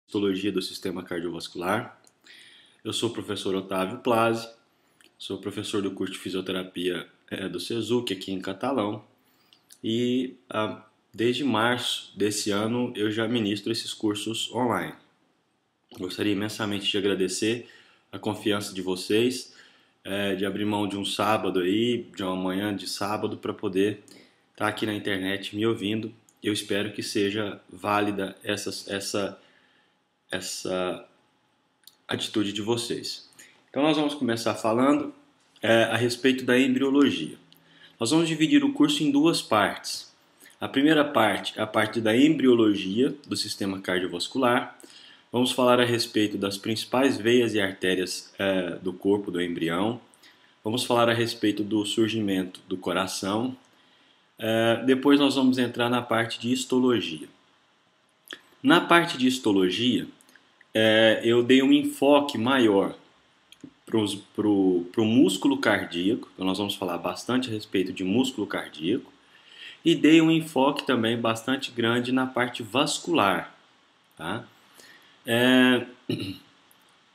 Histologia do Sistema Cardiovascular. Eu sou o professor Otávio Plazzi, sou professor do curso de Fisioterapia do SESUC aqui em Catalão e desde março desse ano eu já ministro esses cursos online. Gostaria imensamente de agradecer a confiança de vocês, de abrir mão de um sábado aí, de uma manhã de sábado para poder estar aqui na internet me ouvindo. Eu espero que seja válida essa atitude de vocês. Então nós vamos começar falando a respeito da embriologia. Nós vamos dividir o curso em duas partes. A primeira parte é a parte da embriologia do sistema cardiovascular. Vamos falar a respeito das principais veias e artérias do corpo do embrião. Vamos falar a respeito do surgimento do coração. Depois nós vamos entrar na parte de histologia. Na parte de histologia, eu dei um enfoque maior para o músculo cardíaco, então nós vamos falar bastante a respeito de músculo cardíaco, e dei um enfoque também bastante grande na parte vascular. Tá?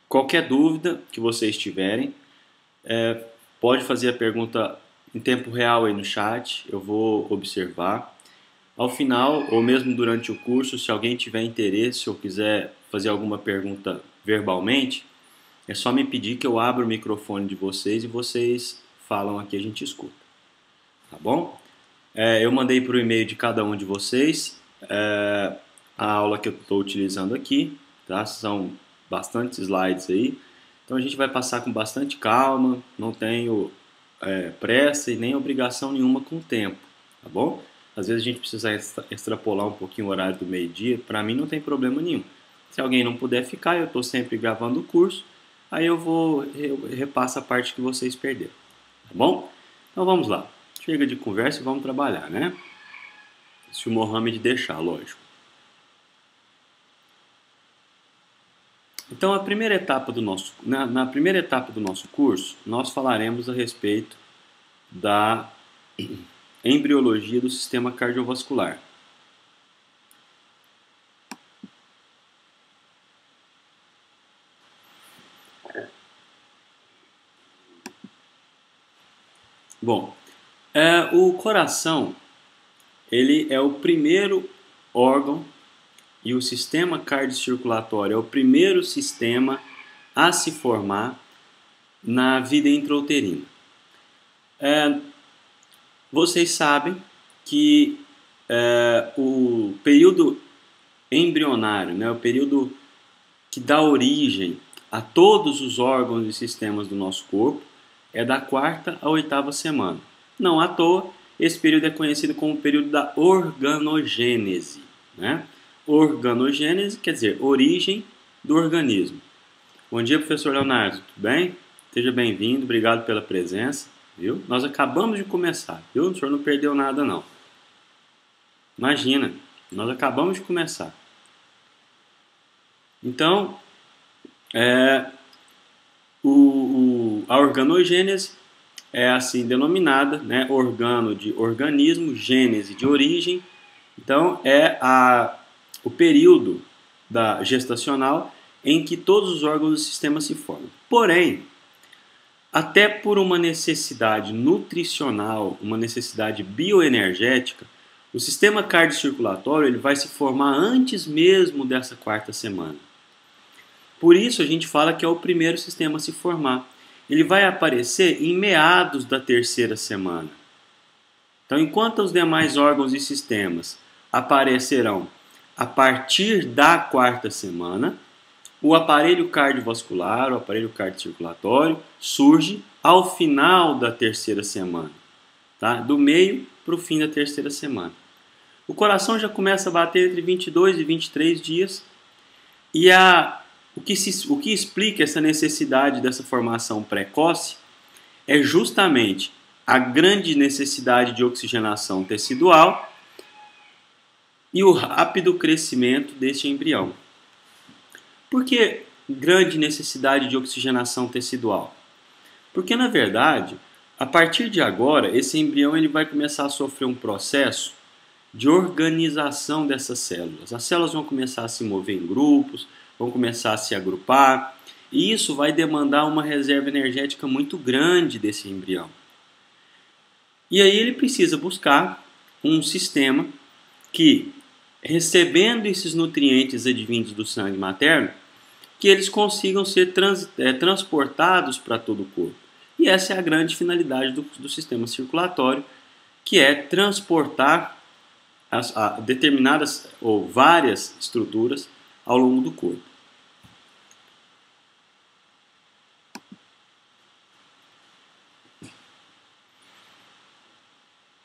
Qualquer dúvida que vocês tiverem, pode fazer a pergunta em tempo real aí no chat, eu vou observar. Ao final, ou mesmo durante o curso, se alguém tiver interesse ou quiser fazer alguma pergunta verbalmente, é só me pedir que eu abra o microfone de vocês e vocês falam aqui, a gente escuta. Tá bom? Eu mandei para o e-mail de cada um de vocês a aula que eu estou utilizando aqui, tá? São bastantes slides aí, então a gente vai passar com bastante calma, não tenho pressa e nem obrigação nenhuma com o tempo, tá bom? Às vezes a gente precisa extrapolar um pouquinho o horário do meio-dia, para mim não tem problema nenhum. Se alguém não puder ficar, eu estou sempre gravando o curso, aí eu repasso a parte que vocês perderam, tá bom? Então vamos lá, chega de conversa e vamos trabalhar, né? Se o Mohamed deixar, lógico. Então na primeira etapa do nosso curso, nós falaremos a respeito da embriologia do sistema cardiovascular. Bom, o coração, ele é o primeiro órgão e o sistema cardiocirculatório é o primeiro sistema a se formar na vida intrauterina. Vocês sabem que o período embrionário, né, o período que dá origem a todos os órgãos e sistemas do nosso corpo, é da 4ª à 8ª semana. Não à toa, esse período é conhecido como o período da organogênese. Né? Organogênese quer dizer origem do organismo. Bom dia, professor Leonardo, tudo bem? Seja bem-vindo, obrigado pela presença. Viu? Nós acabamos de começar, viu? O senhor não perdeu nada, não. Imagina, nós acabamos de começar. Então, a organogênese é assim denominada, né? Organo de organismo, gênese de origem. Então, é o período gestacional em que todos os órgãos do sistema se formam. Porém, até por uma necessidade nutricional, uma necessidade bioenergética, o sistema cardiocirculatório ele vai se formar antes mesmo dessa 4ª semana. Por isso a gente fala que é o primeiro sistema a se formar. Ele vai aparecer em meados da 3ª semana. Então, enquanto os demais órgãos e sistemas aparecerão a partir da 4ª semana, o aparelho cardiovascular, o aparelho cardiocirculatório, surge ao final da 3ª semana, tá? Do meio para o fim da 3ª semana. O coração já começa a bater entre 22 e 23 dias, e o que explica essa necessidade dessa formação precoce é justamente a grande necessidade de oxigenação tecidual e o rápido crescimento deste embrião. Por que grande necessidade de oxigenação tecidual? Porque, na verdade, a partir de agora, esse embrião ele vai começar a sofrer um processo de organização dessas células. As células vão começar a se mover em grupos, vão começar a se agrupar, e isso vai demandar uma reserva energética muito grande desse embrião. E aí ele precisa buscar um sistema que, recebendo esses nutrientes advindos do sangue materno, que eles consigam ser transportados para todo o corpo. E essa é a grande finalidade do sistema circulatório, que é transportar determinadas ou várias estruturas ao longo do corpo.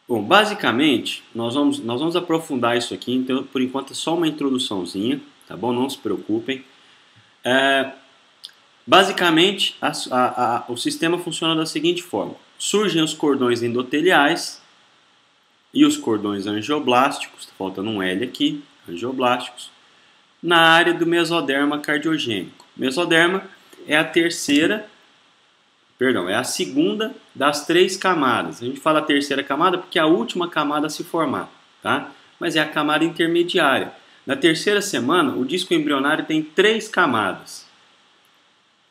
Bom, basicamente, nós vamos aprofundar isso aqui, então por enquanto é só uma introduçãozinha, tá bom? Não se preocupem. Basicamente, o sistema funciona da seguinte forma. Surgem os cordões endoteliais e os cordões angioblásticos, está faltando um L aqui, angioblásticos, na área do mesoderma cardiogênico. Mesoderma é a segunda das 3 camadas. A gente fala a terceira camada porque é a última camada a se formar, tá? Mas é a camada intermediária. Na terceira semana, o disco embrionário tem 3 camadas: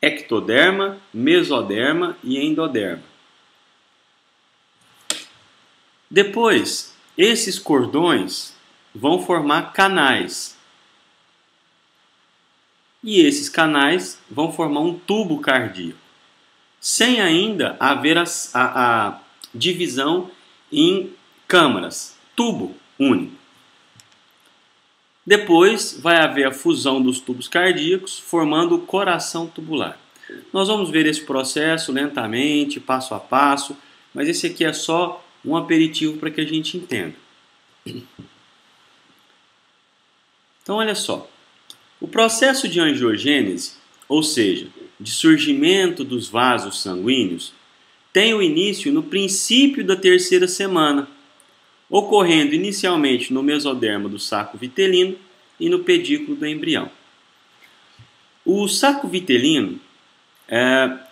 ectoderma, mesoderma e endoderma. Depois, esses cordões vão formar canais. E esses canais vão formar um tubo cardíaco, sem ainda haver a divisão em câmaras, tubo único. Depois vai haver a fusão dos tubos cardíacos, formando o coração tubular. Nós vamos ver esse processo lentamente, passo a passo, mas esse aqui é só um aperitivo para que a gente entenda. Então, olha só. O processo de angiogênese, ou seja, de surgimento dos vasos sanguíneos, tem o início no princípio da terceira semana, ocorrendo inicialmente no mesoderma do saco vitelino e no pedículo do embrião. O saco vitelino,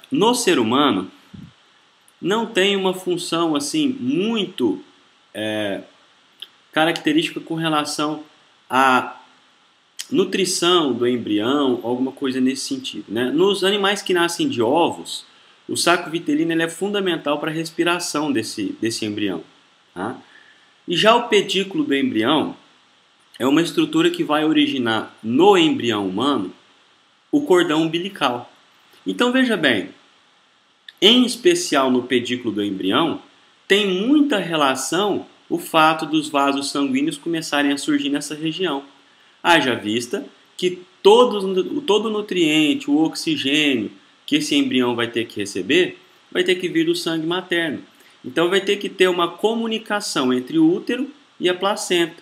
no ser humano, não tem uma função assim muito característica com relação à nutrição do embrião, alguma coisa nesse sentido, né? Nos animais que nascem de ovos, o saco vitelino ele é fundamental para a respiração desse embrião, tá? E já o pedículo do embrião é uma estrutura que vai originar no embrião humano o cordão umbilical. Então veja bem, em especial no pedículo do embrião, tem muita relação o fato dos vasos sanguíneos começarem a surgir nessa região. Haja vista que todo nutriente, o oxigênio que esse embrião vai ter que receber, vai ter que vir do sangue materno. Então vai ter que ter uma comunicação entre o útero e a placenta.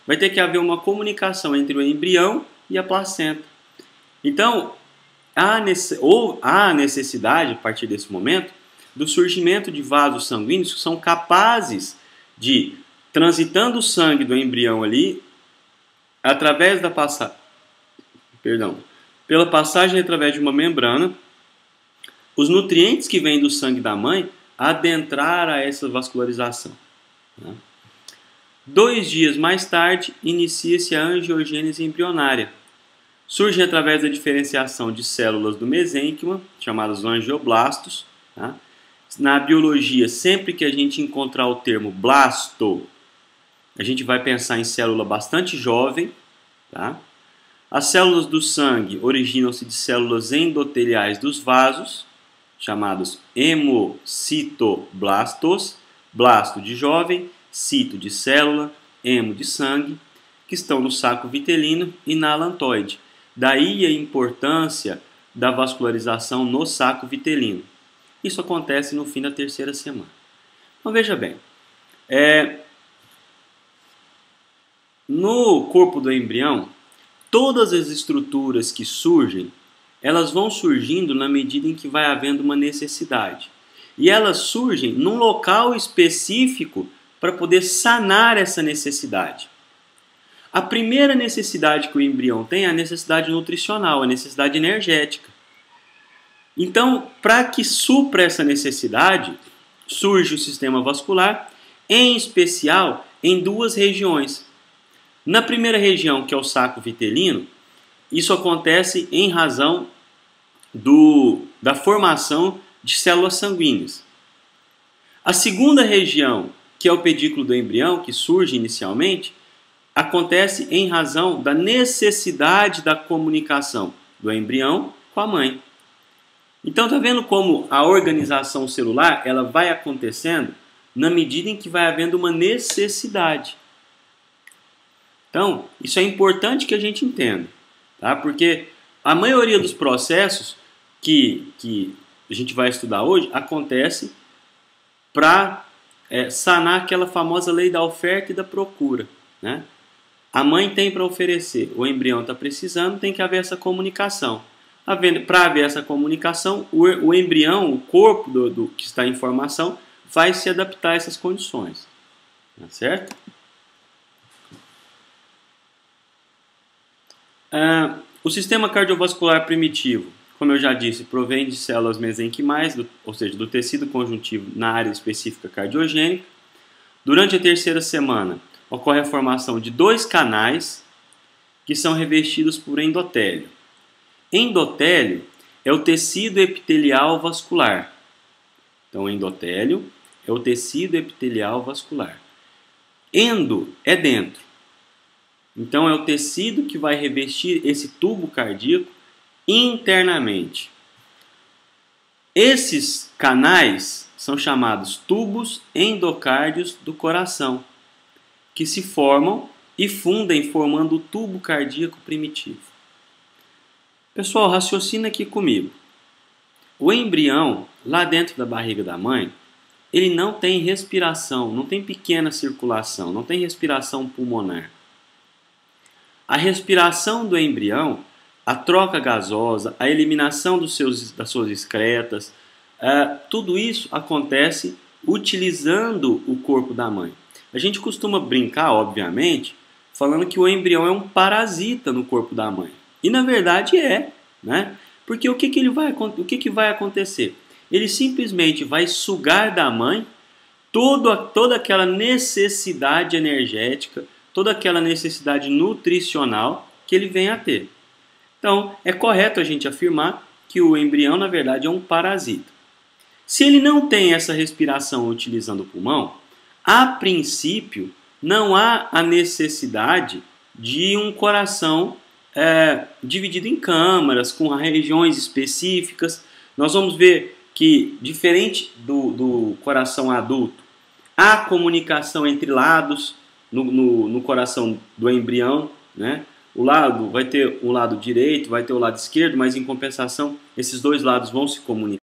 Vai ter que haver uma comunicação entre o embrião e a placenta. Então, há necessidade, a partir desse momento, do surgimento de vasos sanguíneos que são capazes de, transitando o sangue do embrião ali, através da pela passagem através de uma membrana, os nutrientes que vêm do sangue da mãe adentrar a essa vascularização. 2 dias mais tarde, inicia-se a angiogênese embrionária. Surge através da diferenciação de células do mesênquima, chamadas angioblastos. Tá? Na biologia, sempre que a gente encontrar o termo blasto, a gente vai pensar em célula bastante jovem. Tá? As células do sangue originam-se de células endoteliais dos vasos, chamados hemocitoblastos, blasto de jovem, cito de célula, hemo de sangue, que estão no saco vitelino e na alantoide. Daí a importância da vascularização no saco vitelino. Isso acontece no fim da terceira semana. Então veja bem, no corpo do embrião, todas as estruturas que surgem, elas vão surgindo na medida em que vai havendo uma necessidade. E elas surgem num local específico para poder sanar essa necessidade. A primeira necessidade que o embrião tem é a necessidade nutricional, a necessidade energética. Então, para que supra essa necessidade, surge o sistema vascular, em especial em 2 regiões. Na primeira região, que é o saco vitelino, isso acontece em razão da formação de células sanguíneas. A segunda região, que é o pedículo do embrião, que surge inicialmente, acontece em razão da necessidade da comunicação do embrião com a mãe. Então, está vendo como a organização celular ela vai acontecendo na medida em que vai havendo uma necessidade. Então, isso é importante que a gente entenda, tá? Porque a maioria dos processos que a gente vai estudar hoje acontece para sanar aquela famosa lei da oferta e da procura, né? A mãe tem para oferecer, o embrião está precisando, tem que haver essa comunicação. Para haver essa comunicação, o embrião, o corpo do que está em formação, vai se adaptar a essas condições. Tá certo? O sistema cardiovascular primitivo, como eu já disse, provém de células mesenquimais, ou seja, do tecido conjuntivo na área específica cardiogênica. Durante a terceira semana, ocorre a formação de 2 canais que são revestidos por endotélio. Endotélio é o tecido epitelial vascular. Então, endotélio é o tecido epitelial vascular. Endo é dentro. Então, é o tecido que vai revestir esse tubo cardíaco internamente. Esses canais são chamados tubos endocárdios do coração, que se formam e fundem formando o tubo cardíaco primitivo. Pessoal, raciocina aqui comigo. O embrião, lá dentro da barriga da mãe, ele não tem respiração, não tem pequena circulação, não tem respiração pulmonar. A respiração do embrião, a troca gasosa, a eliminação das suas excretas, tudo isso acontece utilizando o corpo da mãe. A gente costuma brincar, obviamente, falando que o embrião é um parasita no corpo da mãe. E na verdade né? Porque o que vai acontecer? Ele simplesmente vai sugar da mãe toda aquela necessidade energética, toda aquela necessidade nutricional que ele vem a ter. Então, é correto a gente afirmar que o embrião, na verdade, é um parasita. Se ele não tem essa respiração utilizando o pulmão, a princípio, não há a necessidade de um coração dividido em câmaras, com regiões específicas. Nós vamos ver que, diferente do coração adulto, há comunicação entre lados no coração do embrião, né? Vai ter o lado direito, vai ter o lado esquerdo, mas em compensação, esses 2 lados vão se comunicar.